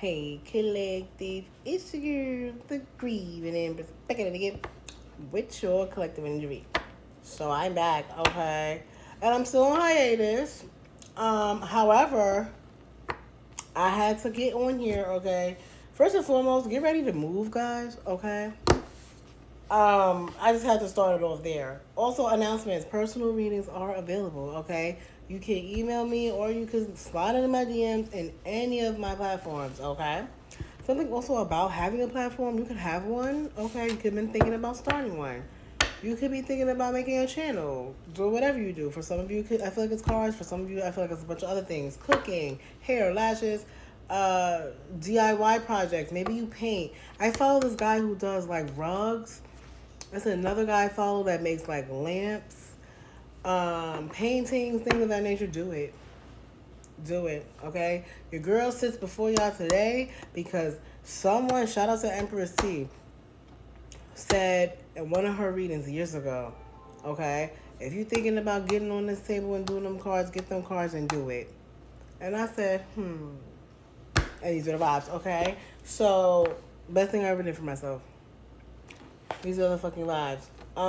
Hey, collective, it's your girl, the grieving and back at it again with your collective injury. So I'm back, okay, and I'm still on hiatus. However, I had to get on here, okay. First and foremost, get ready to move, guys, okay. I just had to start it off there. Also, announcements: personal readings are available. Okay, you can email me or you can slide into my DMs in any of my platforms. Okay. Something also about having a platform. You could have one. Okay, you could have been thinking about starting one. You could be thinking about making a channel. Do whatever you do. For some of you, I feel like it's cars. For some of you, I feel like it's a bunch of other things: cooking, hair, lashes, DIY projects. Maybe you paint. I follow this guy who does like rugs. There's another guy I follow that makes like lamps, paintings, things of that nature. Do it. Do it. Okay? Your girl sits before y'all today because someone, shout out to Empress T, said in one of her readings years ago, okay, if you're thinking about getting on this table and doing them cards, get them cards and do it. And I said, and these are the vibes, okay? So, best thing I ever did for myself. These are the fucking vibes.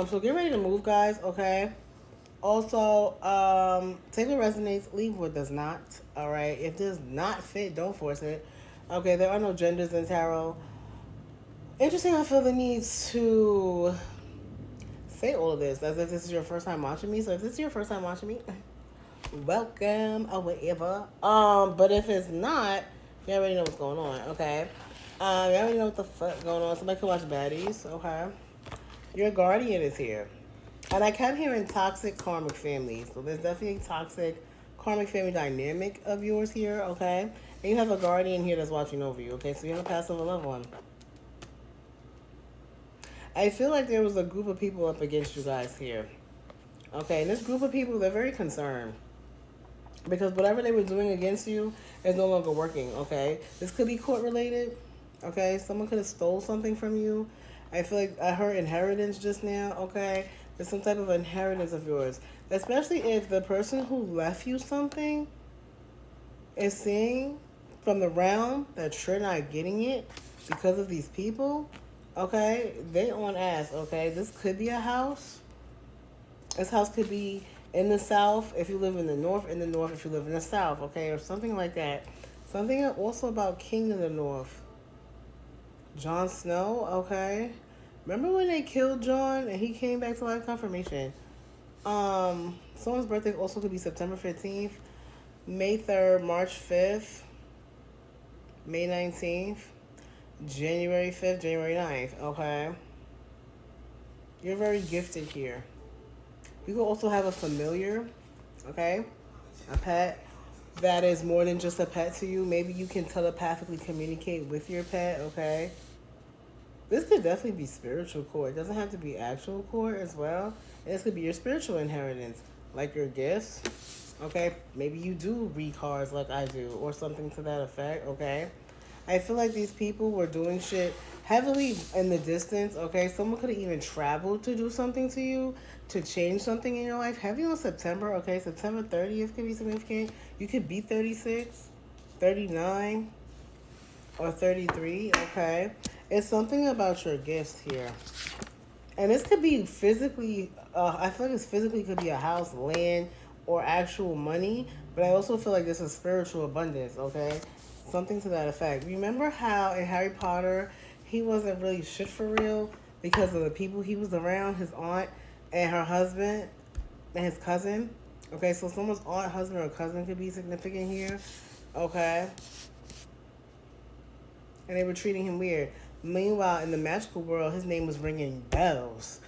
So get ready to move, guys, okay? Also, take what resonates, leave what does not. All right. If does not fit, don't force it. Okay, there are no genders in tarot. Interesting, I feel the need to say all of this as if this is your first time watching me. So if this is your first time watching me, welcome or whatever. But if it's not, you already know what's going on, okay? You already know what the fuck going on. Somebody could watch baddies, okay? Your guardian is here. And I kept hearing toxic karmic family. So there's definitely a toxic karmic family dynamic of yours here, okay? And you have a guardian here that's watching over you, okay? So you have a pass over loved one. I feel like there was a group of people up against you guys here. Okay, and this group of people, they're very concerned. Because whatever they were doing against you is no longer working, okay? This could be court related, okay? Someone could have stole something from you. I feel like I heard inheritance just now, okay? There's some type of inheritance of yours. Especially if the person who left you something is seeing from the realm that you're not getting it because of these people, okay? They on ass, okay? This could be a house. This house could be in the south if you live in the north if you live in the south, okay? Or something like that. Something also about King of the North. Jon Snow, okay? Remember when they killed Jon and he came back to life? Confirmation. Someone's birthday also could be September 15th, May 3rd, March 5th, May 19th, January 5th, January 9th, okay? You're very gifted here. You can also have a familiar, okay? A pet that is more than just a pet to you. Maybe you can telepathically communicate with your pet, okay? This could definitely be spiritual core. It doesn't have to be actual core as well. And this could be your spiritual inheritance, like your gifts, okay? Maybe you do read cards like I do or something to that effect, okay? I feel like these people were doing shit heavily in the distance, okay? Someone could have even traveled to do something to you, to change something in your life. Heavy on September, okay? September 30th could be significant. You could be 36, 39, or 33, okay? It's something about your gifts here. And this could be physically, I feel like this physically could be a house, land, or actual money. But I also feel like this is spiritual abundance, okay? Something to that effect. Remember how in Harry Potter, he wasn't really shit for real because of the people he was around, his aunt and her husband and his cousin? Okay, so someone's aunt, husband, or cousin could be significant here, okay? And they were treating him weird. Meanwhile, in the magical world, his name was ringing bells.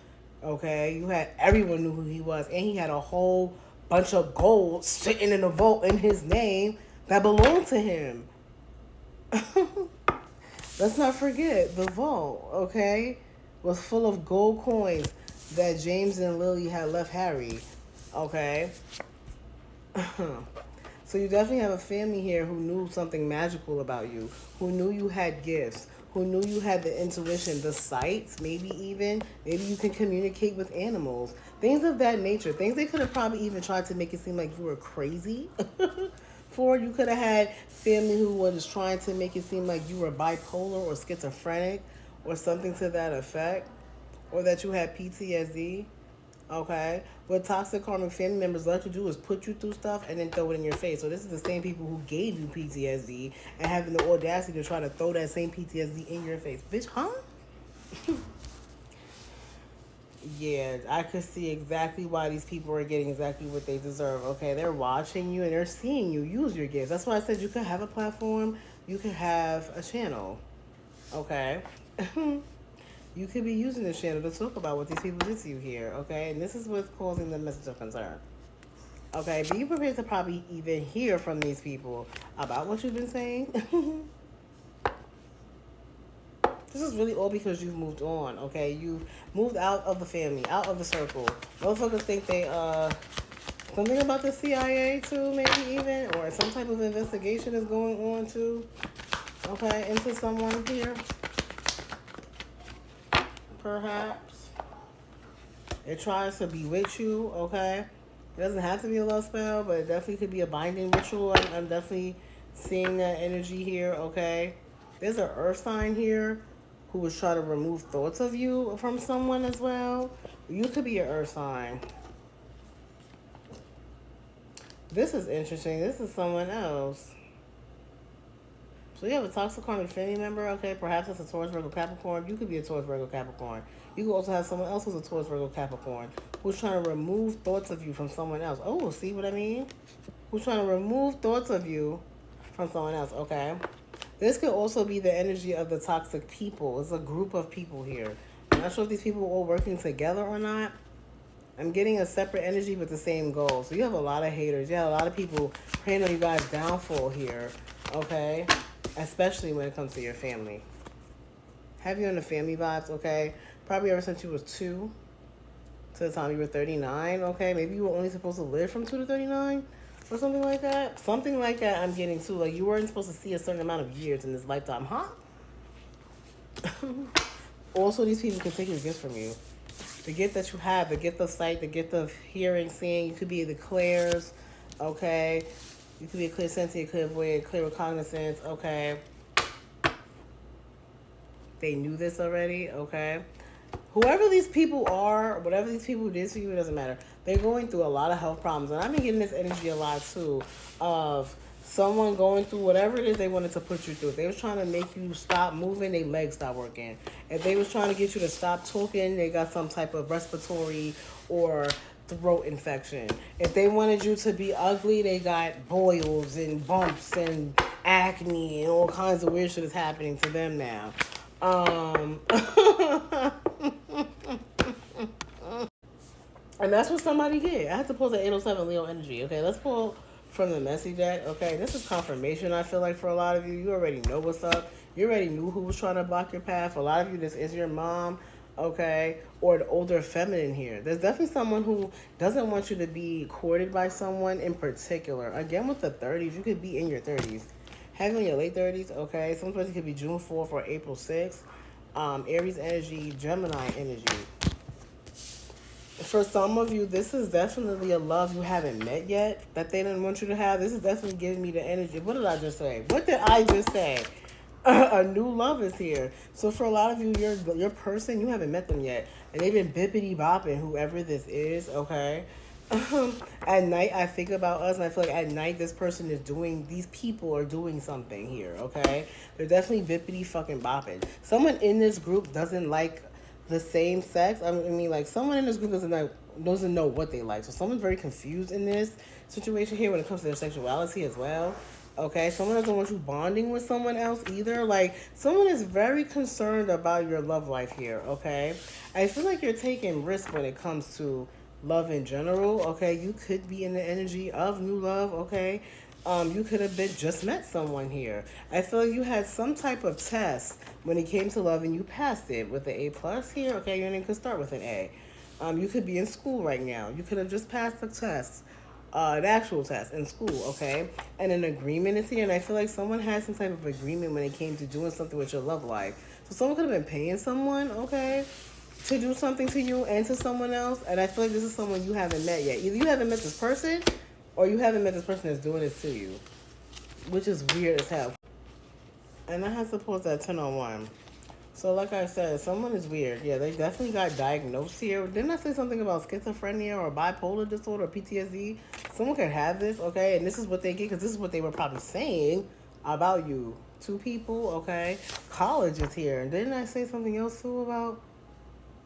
Okay, you had everyone knew who he was, and he had a whole bunch of gold sitting in a vault in his name that belonged to him. Let's not forget the vault. Okay, was full of gold coins that James and Lily had left Harry. Okay. So you definitely have a family here who knew something magical about you, who knew you had gifts, who knew you had the intuition, the sights, maybe you can communicate with animals, things of that nature, things they could have probably even tried to make it seem like you were crazy before. You could have had family who was trying to make it seem like you were bipolar or schizophrenic or something to that effect, or that you had PTSD. Okay, what toxic karmic family members love to do is put you through stuff and then throw it in your face. So this is the same people who gave you PTSD and having the audacity to try to throw that same PTSD in your face. Bitch, huh? Yeah, I could see exactly why these people are getting exactly what they deserve. Okay, they're watching you and they're seeing you use your gifts. That's why I said you could have a platform, you could have a channel. Okay. You could be using this channel to talk about what these people did to you here, okay? And this is what's causing the message of concern. Okay, be prepared to probably even hear from these people about what you've been saying. This is really all because you've moved on, okay? You've moved out of the family, out of the circle. Motherfuckers think they, something about the CIA too, maybe even, or some type of investigation is going on too, okay, into someone here. Perhaps it tries to bewitch you. Okay, it doesn't have to be a love spell, but it definitely could be a binding ritual. I'm definitely seeing that energy here. Okay, there's an earth sign here who was trying to remove thoughts of you from someone as well. You could be an earth sign. This is interesting. This is someone else. So you have a toxic karmic family member, okay? Perhaps it's a Taurus, Virgo, Capricorn. You could be a Taurus, Virgo, Capricorn. You could also have someone else who's a Taurus, Virgo, Capricorn, who's trying to remove thoughts of you from someone else. Oh, see what I mean? Who's trying to remove thoughts of you from someone else, okay? This could also be the energy of the toxic people. It's a group of people here. I'm not sure if these people are all working together or not. I'm getting a separate energy with the same goal. So you have a lot of haters. You have a lot of people praying on you guys' downfall here, okay? Especially when it comes to your family. Have you on the family vibes, okay? Probably ever since you was 2 to the time you were 39, okay? Maybe you were only supposed to live from 2 to 39 or something like that. Something like that I'm getting too. Like you weren't supposed to see a certain amount of years in this lifetime, huh? Also, these people can take your gifts from you. The gift that you have, the gift of sight, the gift of hearing, seeing. You could be the clairs, okay? You could be a clairsentient, clairvoyant, claircognizance, okay? They knew this already, okay? Whoever these people are, whatever these people did to you, it doesn't matter. They're going through a lot of health problems. And I've been getting this energy a lot, too, of someone going through whatever it is they wanted to put you through. If they was trying to make you stop moving, their legs stop working. If they was trying to get you to stop talking, they got some type of respiratory or throat infection. If they wanted you to be ugly, they got boils and bumps and acne and all kinds of weird shit is happening to them now. And that's what somebody did. I had to pull the 807 Leo energy. Okay, let's pull from the messy deck. Okay, this is confirmation, I feel like, for a lot of you. You already know what's up. You already knew who was trying to block your path. For a lot of you, this is your mom, okay, or the older feminine here. There's definitely someone who doesn't want you to be courted by someone in particular. Again, with the 30s, you could be in your 30s. Having your late 30s, okay, sometimes it could be June 4th or April 6th. Aries energy, Gemini energy. For some of you, this is definitely a love you haven't met yet that they didn't want you to have. This is definitely giving me the energy. What did I just say? What did I just say? A new love is here. So for a lot of you, your person, you haven't met them yet. And they've been bippity bopping, whoever this is, okay? At night, I think about us, and I feel like at night, this person is doing, these people are doing something here, okay? They're definitely bippity fucking bopping. Someone in this group doesn't like the same sex. I mean, like, someone in this group doesn't know what they like. So someone's very confused in this situation here when it comes to their sexuality as well. Okay, someone doesn't want you bonding with someone else either. Like, someone is very concerned about your love life here, okay? I feel like you're taking risks when it comes to love in general, okay? You could be in the energy of new love, okay? You could have just met someone here. I feel like you had some type of test when it came to love and you passed it with the A+ here, okay? Your name could start with an A. You could be in school right now. You could have just passed the test. An actual test in school, okay? And an agreement is here, and I feel like someone had some type of agreement when it came to doing something with your love life. So someone could have been paying someone, okay, to do something to you and to someone else, and I feel like this is someone you haven't met yet. Either you haven't met this person, or you haven't met this person that's doing this to you. which is weird as hell. And I have to post that 10 on 1. So like I said, someone is weird. Yeah, they definitely got diagnosed here. Didn't I say something about schizophrenia or bipolar disorder or PTSD? Someone could have this, okay? And this is what they get because this is what they were probably saying about you. 2 people, okay? College is here. And didn't I say something else too about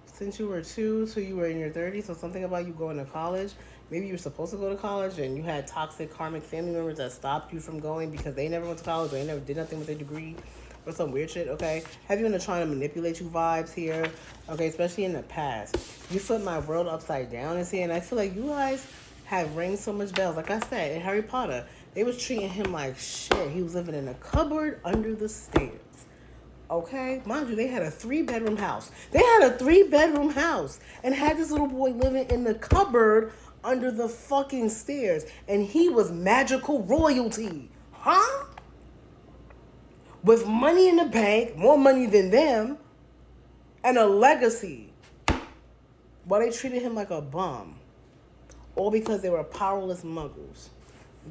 since you were 2 till you were in your 30s? So something about you going to college. Maybe you were supposed to go to college and you had toxic karmic family members that stopped you from going because they never went to college or they never did nothing with their degree. Or some weird shit, okay? Have you been trying to manipulate you vibes here? Okay, especially in the past. You flipped my world upside down and see, and I feel like you guys have rang so much bells. Like I said, in Harry Potter, they was treating him like shit. He was living in a cupboard under the stairs. Okay? Mind you, they had a 3-bedroom house. They had a 3-bedroom house and had this little boy living in the cupboard under the fucking stairs. And he was magical royalty. Huh? With money in the bank, more money than them, and a legacy. But they treated him like a bum. All because they were powerless muggles.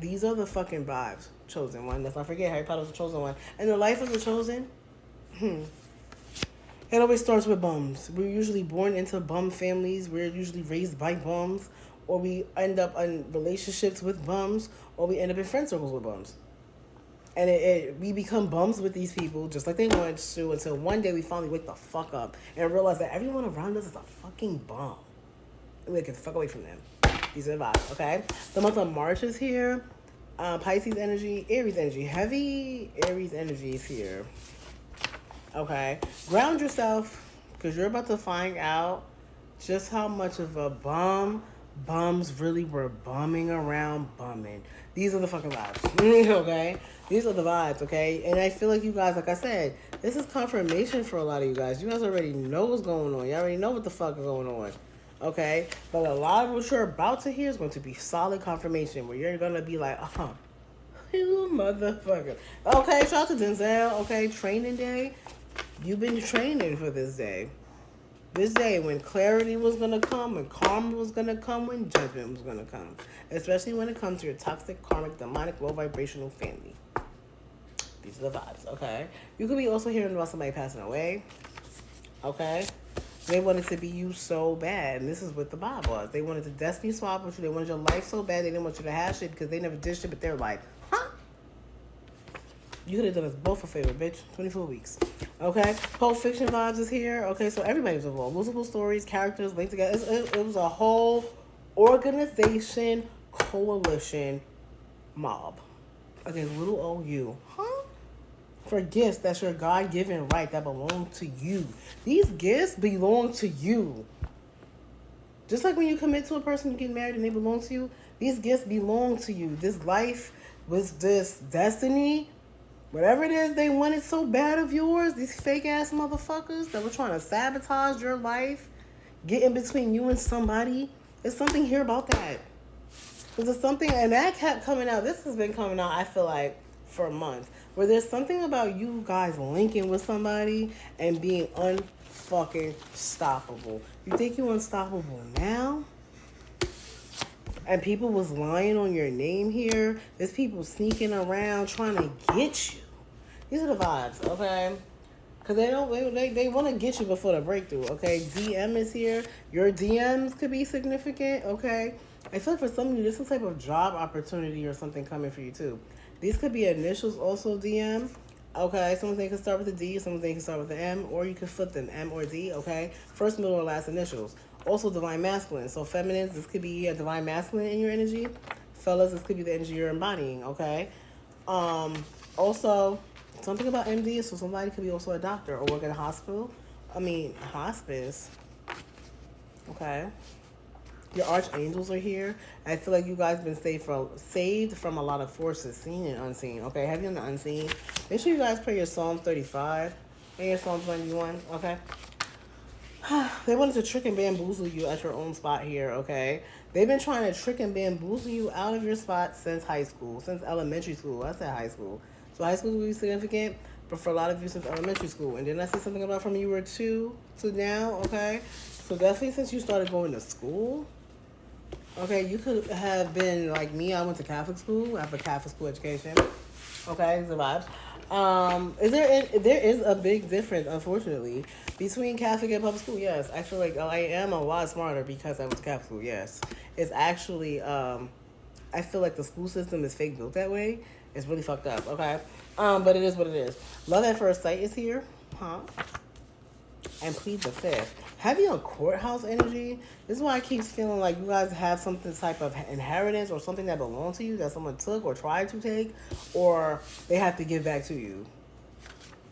These are the fucking vibes. Chosen one. Let's not forget, Harry Potter was the chosen one. And the life of the chosen, it always starts with bums. We're usually born into bum families. We're usually raised by bums. Or we end up in relationships with bums. Or we end up in friend circles with bums. And we become bums with these people just like they wanted to until one day we finally wake the fuck up and realize that everyone around us is a fucking bum. And we get the fuck away from them. These are the vibes, okay? The month of March is here. Pisces energy, Aries energy. Heavy Aries energy is here. Okay? Ground yourself because you're about to find out just how much of a bum bums really were bumming around bumming. These are the fucking vibes, okay? These are the vibes, okay? And I feel like you guys, like I said, this is confirmation for a lot of you guys. You guys already know what's going on. You already know what the fuck is going on, okay? But a lot of what you're about to hear is going to be solid confirmation where you're going to be like, you motherfucker. Okay, shout out to Denzel, okay? Training day. You've been training for this day. This day when clarity was going to come, when karma was going to come, when judgment was going to come. Especially when it comes to your toxic, karmic, demonic, low vibrational family. These are the vibes, okay? You could be also hearing about somebody passing away, okay? They wanted to be you so bad, and this is what the vibe was. They wanted to destiny swap with you. They wanted your life so bad they didn't want you to have shit because they never did shit, but they're like, huh? You could have done us both a favor, bitch. 24 weeks. Okay? Pulp Fiction vibes is here. Okay, so everybody's involved. Multiple stories, characters linked together. It was a whole organization, coalition, mob. Against little old you. Huh? For gifts that's your God-given right that belong to you. These gifts belong to you. Just like when you commit to a person, you get married and they belong to you, these gifts belong to you. This life was this destiny. Whatever it is they wanted so bad of yours, these fake-ass motherfuckers that were trying to sabotage your life, get in between you and somebody, there's something here about that. There's something, and that kept coming out. This has been coming out, I feel like, for a month. Where there's something about you guys linking with somebody and being unfucking stoppable. You think you're unstoppable now? And people was lying on your name here. There's people sneaking around trying to get you. These are the vibes, okay? Because they want to get you before the breakthrough, okay? DM is here. Your DMs could be significant, okay? I feel like for some of you, there's some type of job opportunity or something coming for you, too. These could be initials also DM, okay? Some of them can start with a D, some of them can start with an M, or you can flip them, M or D, okay? First, middle, or last initials. Also, divine masculine. So, feminines, this could be a divine masculine in your energy. Fellas, this could be the energy you're embodying, okay? Also, something about MD, so somebody could be also a doctor or work at a hospital. Hospice. Okay. Your archangels are here. I feel like you guys been saved from a lot of forces, seen and unseen. Okay, heavy on the unseen. Make sure you guys pray your Psalms 35 and your Psalms 91, okay? They wanted to trick and bamboozle you at your own spot here, okay? They've been trying to trick and bamboozle you out of your spot since high school, since elementary school. I said high school. So high school will be significant, but for a lot of you since elementary school. And didn't I say something about from you were 2 to now, okay? So definitely since you started going to school, okay, you could have been like me. I went to Catholic school. I have a Catholic school education. Okay, the vibes. There is a big difference, unfortunately, between Catholic and public school. Yes, I feel like I am a lot smarter because I was Catholic school. Yes, it's actually I feel like the school system is fake built that way. It's really fucked up. Okay, but it is what it is. Love at first sight is here, huh? And plead the fifth. Heavy on courthouse energy. This is why I keep feeling like you guys have something type of inheritance or something that belongs to you that someone took or tried to take, or they have to give back to you.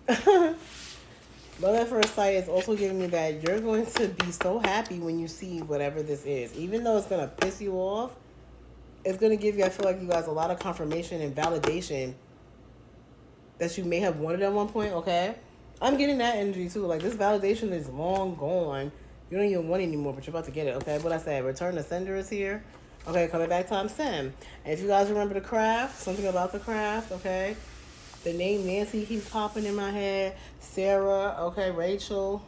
Love at first sight is also giving me that you're going to be so happy when you see whatever this is. Even though it's going to piss you off, it's going to give you, I feel like you guys, a lot of confirmation and validation that you may have wanted at one point, okay? I'm getting that energy too. Like, this validation is long gone. You don't even want it anymore, but you're about to get it, okay? What I said, return to sender is here. Okay, coming back times 10. And if you guys remember the craft, something about the craft, okay? The name Nancy keeps popping in my head. Sarah, okay, Rachel.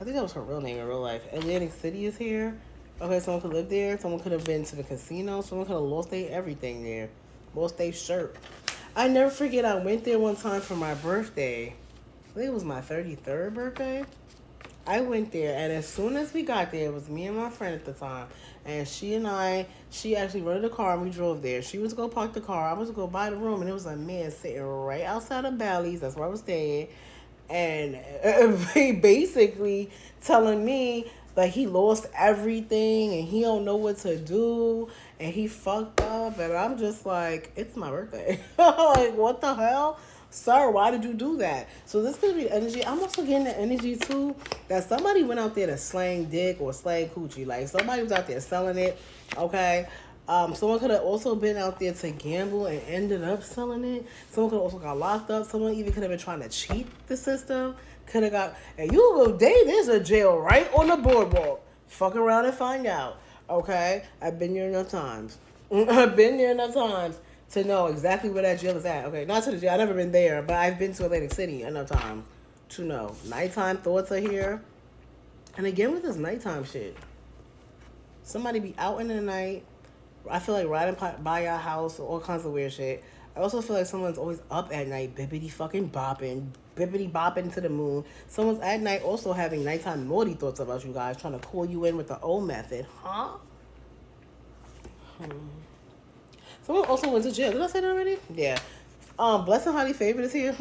I think that was her real name in real life. Atlantic City is here. Okay, someone could live there. Someone could have been to the casino. Someone could have lost their everything there. Lost their shirt. I never forget I went there one time for my birthday. I think it was my 33rd birthday. I went there, and as soon as we got there, it was me and my friend at the time. And she actually rented a car, and we drove there. She was going to park the car. I was going to go buy the room, and there was a man sitting right outside of Bally's. That's where I was staying. And he basically telling me, like, he lost everything, and he don't know what to do, and he fucked up. And I'm just like, it's my birthday. Like, what the hell? Sir, why did you do that? So this could be energy. I'm also getting the energy too that somebody went out there to slang dick or slang coochie. Like, somebody was out there selling it. Okay. Someone could have also been out there to gamble and ended up selling it. Someone could have also got locked up. Someone even could have been trying to cheat the system. Could have got, and you go, there's a jail right on the boardwalk. Fuck around and find out. Okay. I've been there enough times. I've been there enough times to know exactly where that jail is at. Okay, not to the jail. I've never been there, but I've been to Atlantic City enough time to know. Nighttime thoughts are here. And again, with this nighttime shit, somebody be out in the night. I feel like riding by your house, all kinds of weird shit. I also feel like someone's always up at night, bippity fucking bopping, bippity bopping to the moon. Someone's at night also having nighttime naughty thoughts about you guys, trying to call you in with the old method. Huh? Someone also went to jail. Did I say that already? Yeah. Blessed and highly favored is here.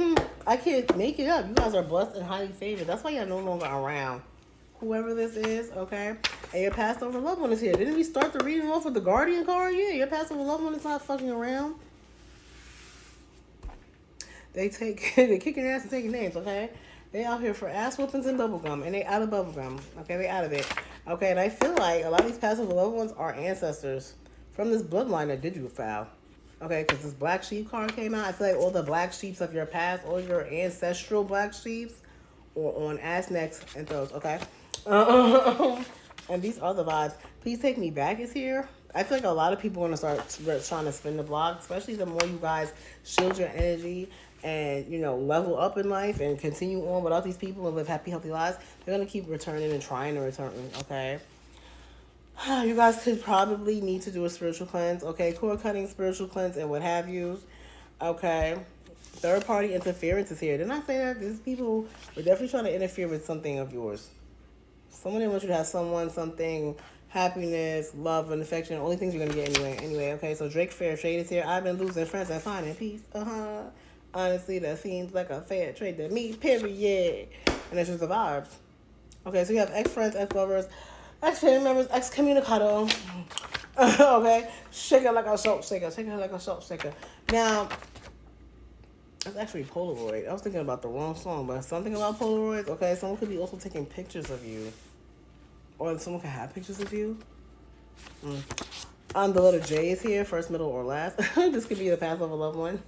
I can't make it up. You guys are blessed and highly favored. That's why you're no longer around. Whoever this is, okay? And your passed over loved one is here. Didn't we start the reading off with the Guardian card? Yeah, your passed over loved one is not fucking around. They're kicking ass and taking names, okay? They out here for ass whoopings and bubblegum, and they out of bubblegum. Okay, they out of it. Okay, and I feel like a lot of these passed over loved ones are ancestors from this bloodline that did you foul. Okay, because this black sheep card came out. I feel like all the black sheeps of your past, all your ancestral black sheeps, or on ass, necks, and throats, okay? And these other vibes. Please Take Me Back is here. I feel like a lot of people want to start trying to spin the block, especially the more you guys shield your energy and, you know, level up in life and continue on without these people and live happy, healthy lives. They're going to keep returning and trying to return, okay? You guys could probably need to do a spiritual cleanse, okay? Cord cutting, spiritual cleanse, and what have you, okay? Third party interference is here. Didn't I say that? These people were definitely trying to interfere with something of yours. Someone didn't want you to have someone, something, happiness, love, and affection. Only things you're going to get anyway, okay? So Drake Fair Trade is here. I've been losing friends and finding peace. Honestly, that seems like a fair trade to me, period. And it's just the vibes. Okay, so you have ex-friends, ex-lovers, ex-family members, ex-communicado. Okay? Shake it like a salt shaker. Shake it like a salt shaker. Now, that's actually Polaroid. I was thinking about the wrong song, but something about Polaroids. Okay, someone could be also taking pictures of you. Or someone can have pictures of you. The letter J is here, first, middle, or last. This could be the past of a loved one.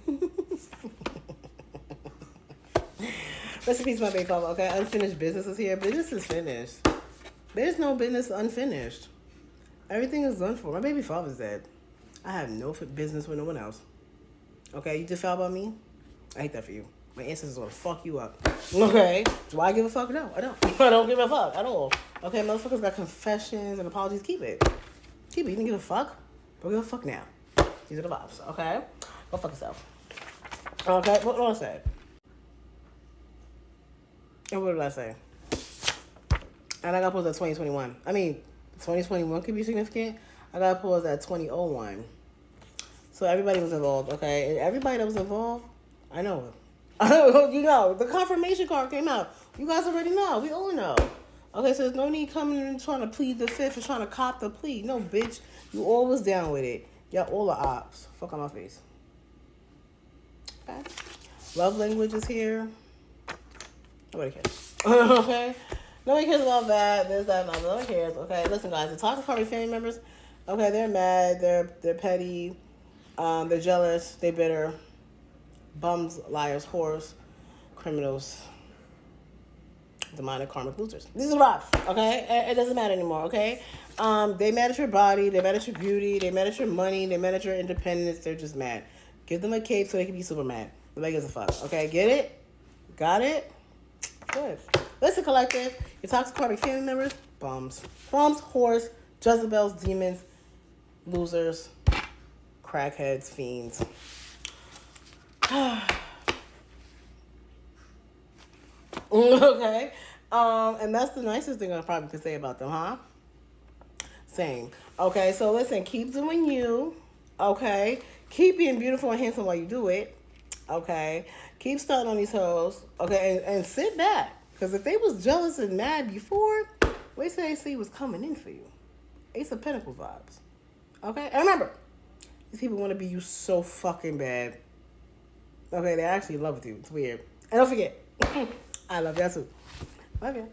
Rest in peace, my baby father. Okay, unfinished business is here. Business is finished. There's no business unfinished. Everything is done for. My baby father's dead. I have no business with no one else. Okay, you just fell about me? I hate that for you. My ancestors will fuck you up. Okay? Do I give a fuck? No, I don't. I don't give a fuck at all. Okay, motherfuckers got confessions and apologies. Keep it. Keep it. You didn't give a fuck? Don't give a fuck now. These are the vibes, okay? Go fuck yourself. Okay, what did I say? And what did I say? And I got pause at 2021. I mean, 2021 could be significant. I got pause at 2001. So everybody was involved, okay? And everybody that was involved, I know. You know, the confirmation card came out. You guys already know. We all know. Okay, so there's no need coming and trying to plead the fifth and trying to cop the plea. No, bitch. You all was down with it. Y'all all are ops. Fuck on my face. Okay. Love language is here. Nobody cares. Okay? Nobody cares about that. There's that. Nobody cares. Okay, listen, guys. The toxic party family members, okay, they're mad. They're petty. They're jealous. They're bitter. Bums, liars, whores, criminals, demonic karmic losers. These are rough, okay? It doesn't matter anymore, okay? They mad at your body. They mad at your beauty. They mad at your money. They mad at your independence. They're just mad. Give them a cape so they can be super mad. Nobody gives a fuck, okay? Get it? Got it? Good. Listen, collective. Your toxic karmic family members, bums. Bums, whores, Jezebels, demons, losers, crackheads, fiends. Okay. And that's the nicest thing I probably could say about them, huh? Same. Okay, so listen, keep doing you. Okay. Keep being beautiful and handsome while you do it. Okay. Keep starting on these hoes. Okay, and sit back. Because if they was jealous and mad before, wait till they see what's coming in for you. Ace of Pentacles vibes. Okay? And remember, these people want to be you so fucking bad. Okay, they actually love you. It's weird. And don't forget, I love you too. Love you.